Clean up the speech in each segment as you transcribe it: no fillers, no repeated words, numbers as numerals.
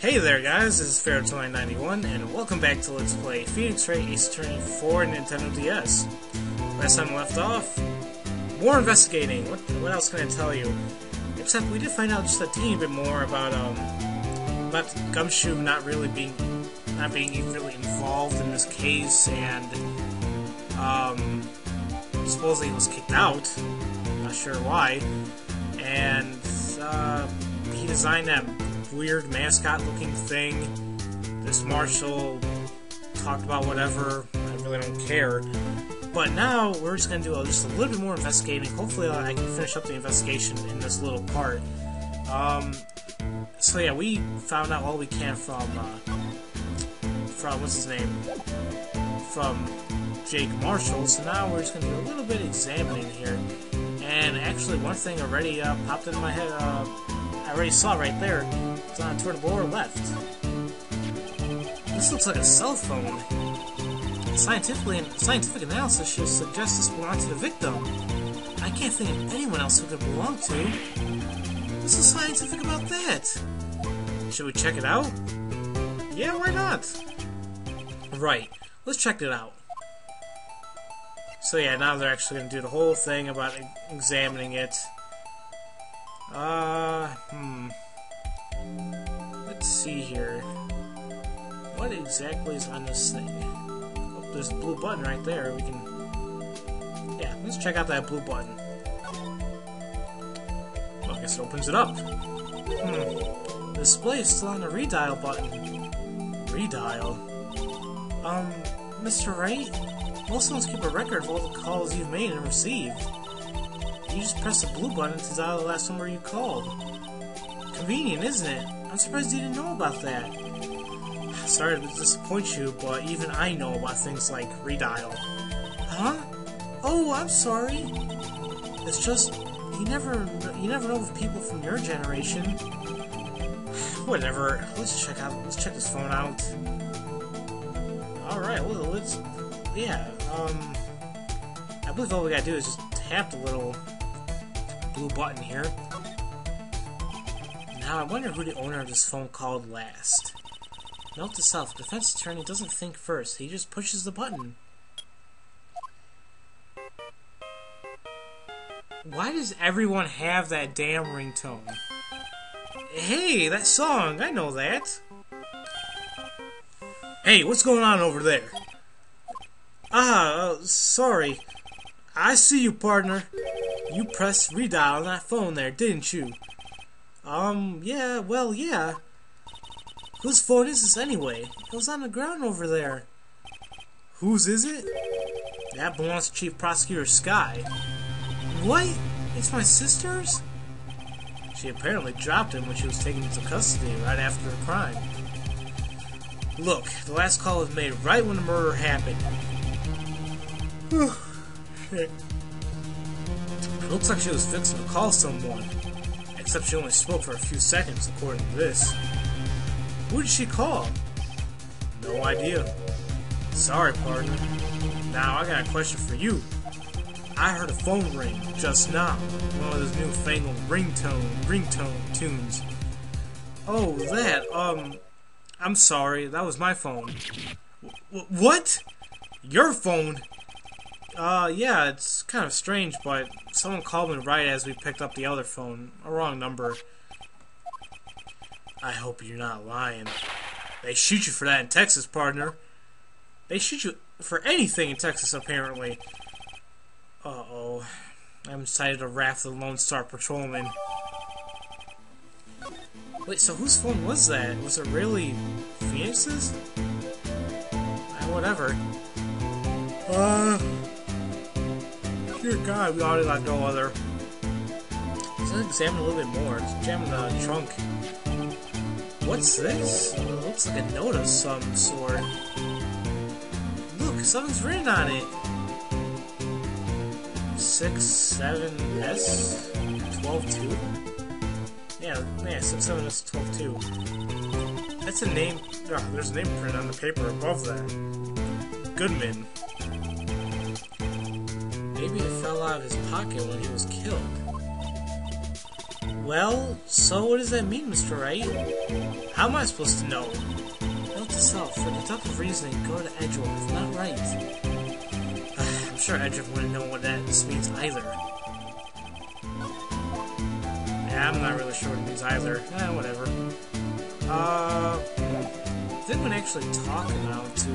Hey there guys, this is Pharaoh and welcome back to Let's Play Phoenix Wright Ace Attorney for Nintendo DS. Last time we left off, more investigating. What else can I tell you? Except we did find out just a teeny bit more about Gumshoe not being really involved in this case, and supposedly he was kicked out. Not sure why. And he designed that weird mascot-looking thing. This marshal talked about whatever. I really don't care. But now we're just gonna do just a little bit more investigating. Hopefully, I can finish up the investigation in this little part. So yeah, we found out all we can from what's his name? From Jake Marshall. So now we're just gonna do a little bit of examining here. And actually, one thing already popped into my head. I already saw right there. It's on toward the lower left. This looks like a cell phone. Scientific analysis should suggest this belonged to the victim. I can't think of anyone else who could belong to. What's so scientific about that? Should we check it out? Yeah, why not? Right, let's check it out. So yeah, now they're actually going to do the whole thing about examining it. Let's see here. What exactly is on this thing? Oh, there's a blue button right there. We can... Yeah, let's check out that blue button. Well, I guess it opens it up. The display is still on the redial button. Redial? Mr. Wright? Most phones keep a record of all the calls you've made and received. You just press the blue button to dial the last number you called. Convenient, isn't it? I'm surprised you didn't know about that. Sorry to disappoint you, but even I know about things like redial. Huh? Oh, I'm sorry. It's just you never know with people from your generation. Whatever. Let's check this phone out. All right. Well, let's. Yeah. I believe all we gotta do is just tap the little blue button here. Now, I wonder who the owner of this phone called last. Note to self, defense attorney doesn't think first, he just pushes the button. Why does everyone have that damn ringtone? Hey, that song, I know that. Hey, what's going on over there? Sorry. I see you, partner. You pressed redial on that phone there, didn't you? Yeah, well, yeah. Whose phone is this anyway? It was on the ground over there. Whose is it? That belongs to Chief Prosecutor Sky. What? It's my sister's? She apparently dropped him when she was taken into custody right after the crime. Look, the last call was made right when the murder happened. It looks like she was fixing to call someone. Except she only spoke for a few seconds, according to this. Who did she call? No idea. Sorry, partner. Now, I got a question for you. I heard a phone ring just now. One of those newfangled ringtone tunes. Oh, that, I'm sorry. That was my phone. What? Your phone? Yeah, it's kind of strange, but someone called me right as we picked up the other phone. A wrong number. I hope you're not lying. They shoot you for that in Texas, partner. They shoot you for anything in Texas, apparently. Uh-oh. I'm excited to raft the Lone Star Patrolman. Wait, so whose phone was that? Was it really Phoenix's? Whatever. Dear God, we already got no other. Let's examine a little bit more. Let's examine the trunk. What's this? It looks like a note of some sort. Look, something's written on it. 67S 12-2? Yeah, 67S 12-2. That's a name. Oh, there's a name printed on the paper above that. Goodman. Maybe it fell out of his pocket when he was killed. Well, so what does that mean, Mr. Wright? How am I supposed to know? Note to self, for deductive reasoning, go to Edgeworth, not Wright. I'm sure Edgeworth wouldn't know what this means either. Yeah, I'm not really sure what it means either. Whatever. Didn't we actually talk about to...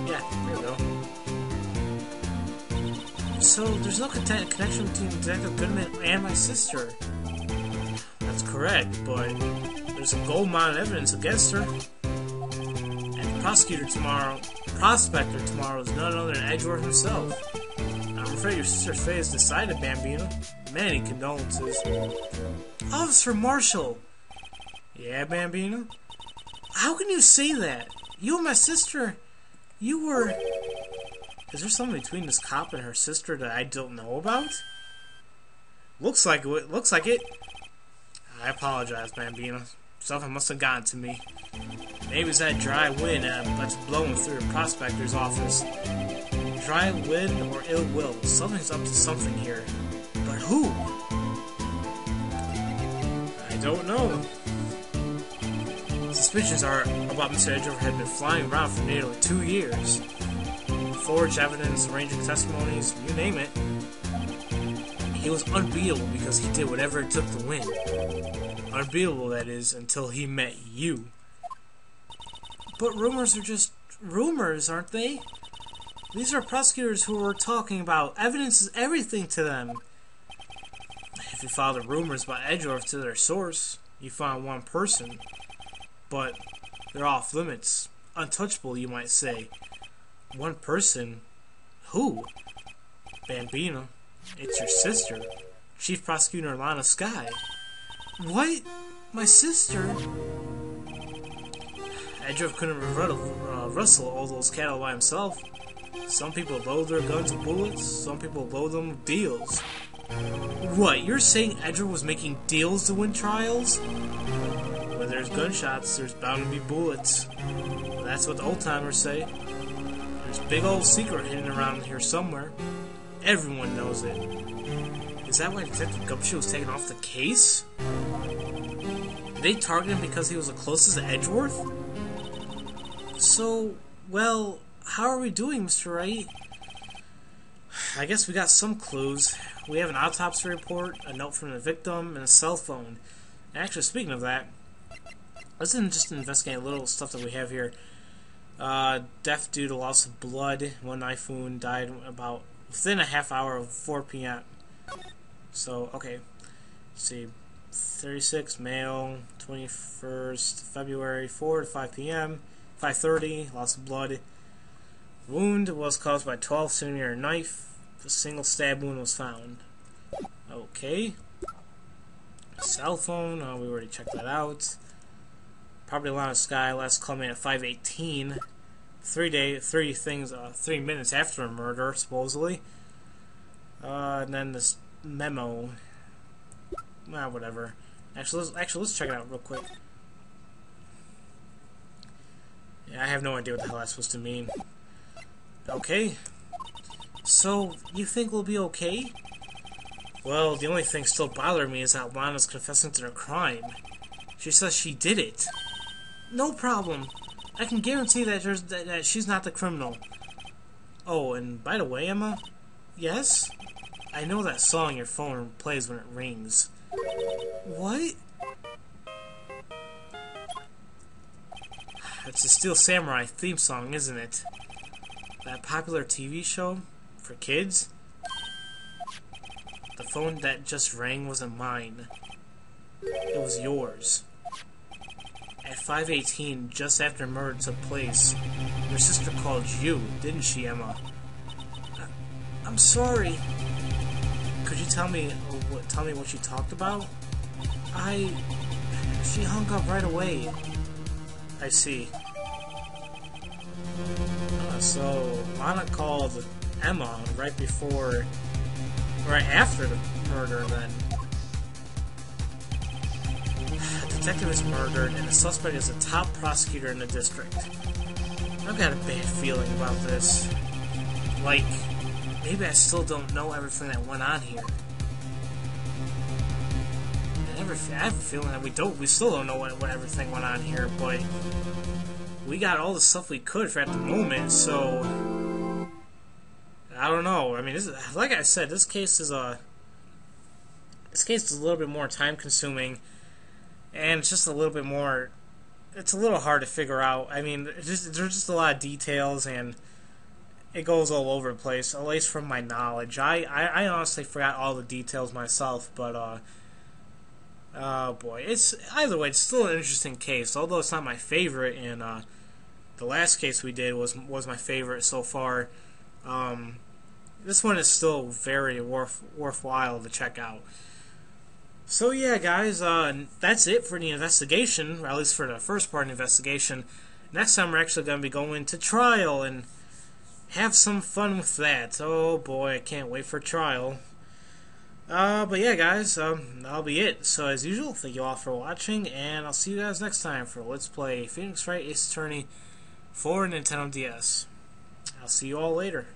Yeah, there we go. So, there's no connection between Detective Goodman and my sister. That's correct, but there's a gold mine of evidence against her. And the prospector tomorrow is none other than Edgeworth himself. I'm afraid your sister's fate is decided, Bambino. Many condolences. Officer Marshall! Yeah, Bambino? How can you say that? You and my sister, you were... Is there something between this cop and her sister that I don't know about? Looks like it. I apologize, Bambino. Something must have gotten to me. Maybe it's that dry wind that's blowing through the prospector's office. Dry wind or ill will. Something's up to something here. But who? I don't know. Suspicions are about Mr. Edgeworth had been flying around for nearly 2 years. Forged evidence, arranging testimonies, you name it. He was unbeatable because he did whatever it took to win. Unbeatable, that is, until he met you. But rumors are just rumors, aren't they? These are prosecutors who we're talking about. Evidence is everything to them. If you follow the rumors about Edgeworth to their source, you find one person. But they're off limits. Untouchable, you might say. One person? Who? Bambino. It's your sister. Chief Prosecutor Lana Skye. What? My sister? Edgeworth couldn't rustle all those cattle by himself. Some people load their guns with bullets, some people load them with deals. What, you're saying Edgeworth was making deals to win trials? Where there's gunshots, there's bound to be bullets. That's what the old-timers say. There's a big old secret hidden around here somewhere. Everyone knows it. Is that why Detective Gumshoe was taken off the case? Did they target him because he was the closest to Edgeworth? So, well, how are we doing, Mr. Wright? I guess we got some clues. We have an autopsy report, a note from the victim, and a cell phone. Actually, speaking of that, let's just investigate a little stuff that we have here. Death due to loss of blood. One knife wound, died about within a half hour of 4 p.m. So, okay. Let's see. 36, male, 21st February, 4 to 5 p.m. 5:30, loss of blood. Wound was caused by a 12cm knife. A single stab wound was found. Okay. Cell phone, we already checked that out. Property line of Skye, last call made at 5:18. 3 minutes after a murder, supposedly. And then this memo. Whatever. Actually, let's check it out real quick. Yeah, I have no idea what the hell that's supposed to mean. Okay. So, you think we'll be okay? Well, the only thing still bothering me is that Lana's confessing to her crime. She says she did it. No problem. I can guarantee that she's not the criminal. Oh, and by the way, Emma? Yes? I know that song your phone plays when it rings. What? It's the Steel Samurai theme song, isn't it? That popular TV show for kids? The phone that just rang wasn't mine. It was yours. At 5:18, just after murder took place, your sister called you, didn't she, Emma? I'm sorry. Could you tell me what you talked about? She hung up right away. I see. So Lana called Emma right after the murder. Then a detective is murdered, and the suspect is the top prosecutor in the district. I've got a bad feeling about this. Like, maybe I still don't know everything that went on here. have a feeling that we still don't know what everything went on here, but we got all the stuff we could for at the moment, so I don't know. I mean, like I said, this case is a little bit more time consuming, and it's just a little bit more. It's a little hard to figure out. I mean, there's just a lot of details, and it goes all over the place, at least from my knowledge. I honestly forgot all the details myself, but oh boy, either way, it's still an interesting case. Although it's not my favorite, and the last case we did was my favorite so far. This one is still very worthwhile to check out. So yeah, guys, that's it for the investigation, or at least for the first part of the investigation. Next time we're actually going to be going to trial and have some fun with that. Oh boy, I can't wait for trial. But yeah, guys, that'll be it. So as usual, thank you all for watching, and I'll see you guys next time for Let's Play Phoenix Wright Ace Attorney for Nintendo DS. I'll see you all later.